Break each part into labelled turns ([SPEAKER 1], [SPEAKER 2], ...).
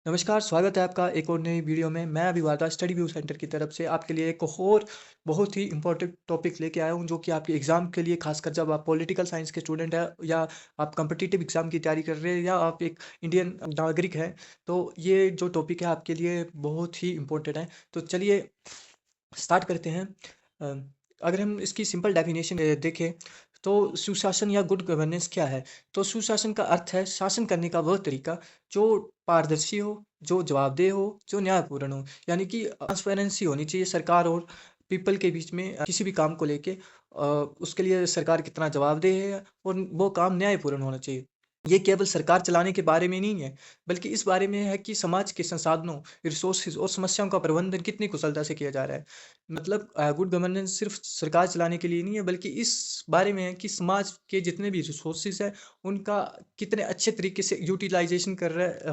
[SPEAKER 1] नमस्कार, स्वागत है आपका एक और नई वीडियो में। मैं अभी वादा स्टडी व्यू सेंटर की तरफ से आपके लिए एक और बहुत ही इम्पोर्टेंट टॉपिक लेके आया हूँ, जो कि आपके एग्ज़ाम के लिए खासकर जब आप पॉलिटिकल साइंस के स्टूडेंट हैं या आप कॉम्पिटिटिव एग्ज़ाम की तैयारी कर रहे हैं या आप एक इंडियन नागरिक हैं, तो ये जो टॉपिक है आपके लिए बहुत ही इम्पोर्टेंट है। तो चलिए स्टार्ट करते हैं। अ, अगर हम इसकी सिंपल डेफिनेशन देखें तो सुशासन या गुड गवर्नेंस क्या है? तो सुशासन का अर्थ है शासन करने का वह तरीका जो पारदर्शी हो, जो जवाबदेह हो, जो न्यायपूर्ण हो। यानी कि ट्रांसपेरेंसी होनी चाहिए सरकार और पीपल के बीच में किसी भी काम को लेके उसके लिए सरकार कितना जवाबदेह है और वो काम न्यायपूर्ण होना चाहिए। ये केवल सरकार चलाने के बारे में नहीं है, बल्कि इस बारे में है कि समाज के संसाधनों, रिसोर्सेज और समस्याओं का प्रबंधन कितनी कुशलता से किया जा रहा है। मतलब गुड गवर्नेंस सिर्फ सरकार चलाने के लिए नहीं है, बल्कि इस बारे में है कि समाज के जितने भी रिसोर्सेज हैं, उनका कितने अच्छे तरीके से यूटिलाइजेशन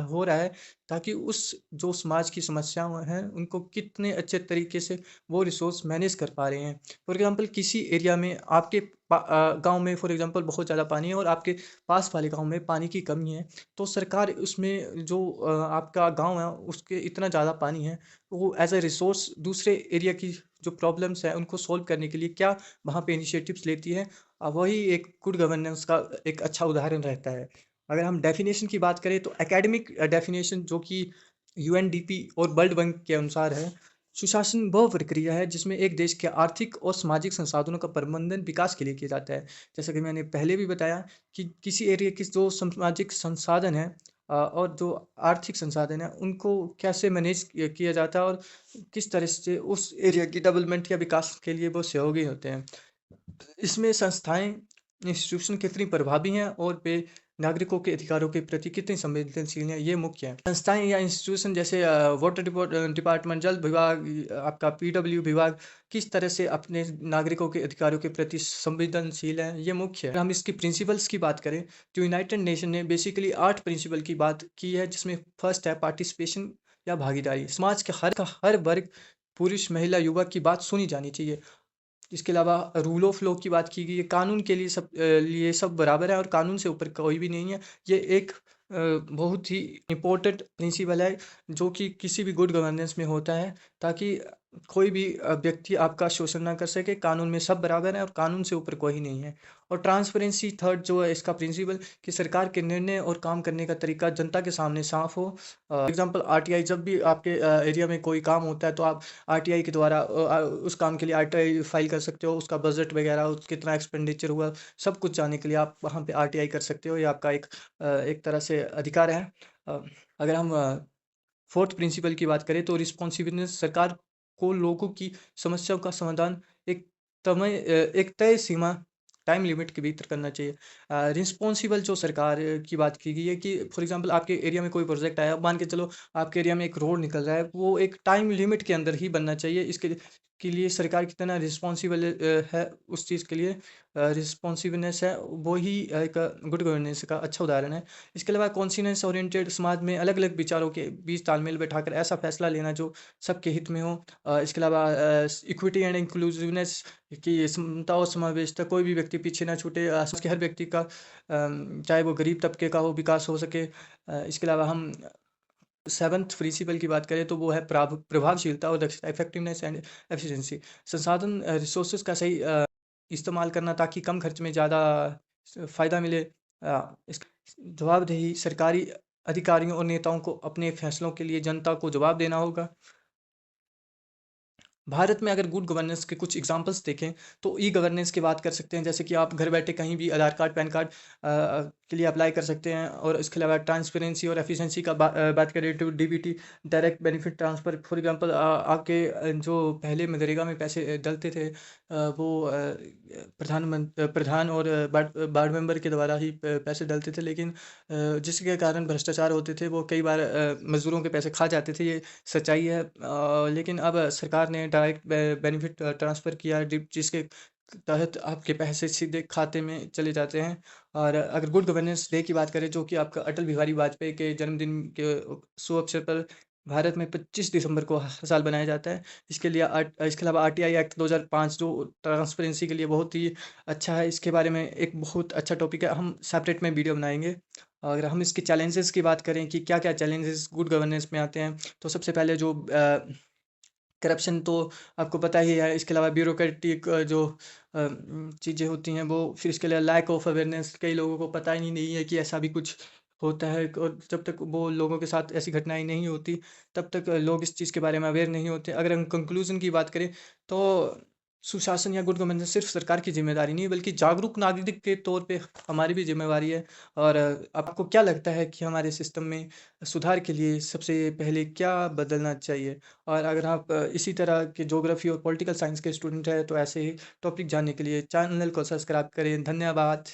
[SPEAKER 1] हो रहा है, ताकि उस जो समाज की समस्याएं हैं, उनको कितने अच्छे तरीके से वो रिसोर्स मैनेज कर पा रहे हैं। फॉर एग्जांपल किसी एरिया में आपके गांव में फॉर एग्जांपल बहुत ज़्यादा पानी है और आपके पास वाले गांव में पानी की कमी है, तो सरकार उसमें जो आपका गांव है उसके इतना ज़्यादा पानी है, तो वो एज अ रिसोर्स दूसरे एरिया की जो प्रॉब्लम्स हैं उनको सॉल्व करने के लिए क्या वहाँ पे इनिशिएटिव्स लेती है। वही एक गुड गवर्नेंस का एक अच्छा उदाहरण रहता है। अगर हम डेफिनेशन की बात करें तो एकेडमिक डेफिनेशन जो कि यूएनडीपी और वर्ल्ड बैंक के अनुसार है, सुशासन वह प्रक्रिया है जिसमें एक देश के आर्थिक और सामाजिक संसाधनों का प्रबंधन विकास के लिए किया जाता है। जैसा कि मैंने पहले भी बताया कि किसी एरिया के जो सामाजिक संसाधन हैं और जो आर्थिक संसाधन हैं उनको कैसे मैनेज किया जाता है और किस तरह से उस एरिया की डेवलपमेंट या विकास के लिए वो सहयोगी होते हैं। इसमें संस्थाएँ, इंस्टीट्यूशन कितनी प्रभावी हैं और वे नागरिकों के अधिकारों के प्रति कितनी संवेदनशील हैं, ये मुख्य है। संस्थाएँ या इंस्टीट्यूशन जैसे वाटर डिपार्टमेंट, जल विभाग, आपका पीडब्ल्यू विभाग किस तरह से अपने नागरिकों के अधिकारों के प्रति संवेदनशील हैं, ये मुख्य है। अगर हम इसकी प्रिंसिपल्स की बात करें, तो यूनाइटेड नेशन ने बेसिकली 8 प्रिंसिपल की बात की है, जिसमें फर्स्ट है पार्टिसिपेशन या भागीदारी। समाज के हर वर्ग, पुरुष, महिला, युवा की बात सुनी जानी चाहिए। इसके अलावा रूल ऑफ लॉ की बात की गई है, कानून के लिए सब बराबर है और कानून से ऊपर कोई भी नहीं है। ये एक बहुत ही इम्पोर्टेंट प्रिंसिपल है, जो कि किसी भी गुड गवर्नेंस में होता है, ताकि कोई भी व्यक्ति आपका शोषण ना कर सके। कानून में सब बराबर है और कानून से ऊपर कोई नहीं है। और ट्रांसपेरेंसी थर्ड जो है इसका प्रिंसिपल, कि सरकार के निर्णय और काम करने का तरीका जनता के सामने साफ हो। एग्जाम्पल आरटीआई, जब भी आपके एरिया में कोई काम होता है तो आप आरटीआई के द्वारा उस काम के लिए आरटीआई फाइल कर सकते हो। उसका बजट वगैरह, कितना एक्सपेंडिचर हुआ, सब कुछ जानने के लिए आप वहाँ पे आरटीआई कर सकते हो। ये आपका एक तरह से अधिकार है। अ, अगर हम फोर्थ प्रिंसिपल की बात करें तो रिस्पॉन्सिबिलिटी, सरकार को लोगों की समस्याओं का समाधान एक एक तय सीमा टाइम लिमिट के भीतर करना चाहिए। रिस्पॉन्सिबल जो सरकार की बात की गई है कि फॉर एग्जांपल आपके एरिया में कोई प्रोजेक्ट आया, मान के चलो आपके एरिया में एक रोड निकल रहा है, वो एक टाइम लिमिट के अंदर ही बनना चाहिए। इसके के लिए सरकार कितना रिस्पॉन्सिबल है उस चीज़ के लिए, रिस्पॉन्सिबलनेस है, वो ही एक गुड गवर्नेंस का अच्छा उदाहरण है। इसके अलावा कॉन्सियस ओरिएंटेड, समाज में अलग अलग विचारों के बीच तालमेल बैठाकर ऐसा फैसला लेना जो सबके हित में हो। इसके अलावा इक्विटी एंड इंक्लूसिवनेस, कि समता और समावेशिता, कोई भी व्यक्ति पीछे ना छूटे, समाज के हर व्यक्ति का चाहे वो गरीब तबके का हो, विकास हो सके। इसके अलावा हम सेवन्थ प्रिंसिपल की बात करें तो वो है प्रभावशीलता और दक्षता, इफेक्टिवनेस एंड एफिशिएंसी। संसाधन रिसोर्सेज का सही इस्तेमाल करना, ताकि कम खर्च में ज़्यादा फ़ायदा मिले। इस जवाबदेही, सरकारी अधिकारियों और नेताओं को अपने फैसलों के लिए जनता को जवाब देना होगा। भारत में अगर गुड गवर्नेंस के कुछ एग्जांपल्स देखें तो ई गवर्नेंस की बात कर सकते हैं, जैसे कि आप घर बैठे कहीं भी आधार कार्ड, पैन कार्ड के लिए अप्लाई कर सकते हैं। और इसके अलावा ट्रांसपेरेंसी और एफिशिएंसी का बात करें तो DBT, direct benefit transfer. For example आपके जो पहले मनरेगा में पैसे डलते थे, वो प्रधान और वार्ड मेंबर के द्वारा ही पैसे डलते थे, लेकिन जिसके कारण भ्रष्टाचार होते थे, वो कई बार मज़दूरों के पैसे खा जाते थे। ये सच्चाई है। लेकिन अब सरकार ने डायरेक्ट बेनिफिट ट्रांसफ़र किया, जिसके तहत आपके पैसे सीधे खाते में चले जाते हैं। और अगर गुड गवर्नेंस डे की बात करें, जो कि आपका अटल बिहारी वाजपेयी के जन्मदिन के शुभ अवसर पर भारत में 25 दिसंबर को हर साल बनाया जाता है। इसके अलावा आरटीआई एक्ट 2005 जो ट्रांसपेरेंसी के लिए बहुत ही अच्छा है। इसके बारे में एक बहुत अच्छा टॉपिक है, हम सेपरेट में वीडियो बनाएंगे। अगर हम इसके चैलेंजेस की बात करें कि क्या-क्या चैलेंजेस गुड गवर्नेंस में आते हैं, तो सबसे पहले जो करप्शन तो आपको पता ही है, इसके अलावा ब्यूरोक्रेटिक जो चीज़ें होती हैं वो, फिर इसके अलावा लैक ऑफ अवेयरनेस, कई लोगों को पता ही नहीं है कि ऐसा भी कुछ होता है, और जब तक वो लोगों के साथ ऐसी घटनाएँ नहीं होती, तब तक लोग इस चीज़ के बारे में अवेयर नहीं होते। अगर हम कंक्लूज़न की बात करें, तो सुशासन या गुड गवर्नेंस सिर्फ़ सरकार की ज़िम्मेदारी नहीं है, बल्कि जागरूक नागरिक के तौर पे हमारी भी ज़िम्मेवारी है। और आपको क्या लगता है कि हमारे सिस्टम में सुधार के लिए सबसे पहले क्या बदलना चाहिए? और अगर आप इसी तरह के ज्योग्राफी और पॉलिटिकल साइंस के स्टूडेंट हैं, तो ऐसे ही टॉपिक जानने के लिए चैनल को सब्सक्राइब करें। धन्यवाद।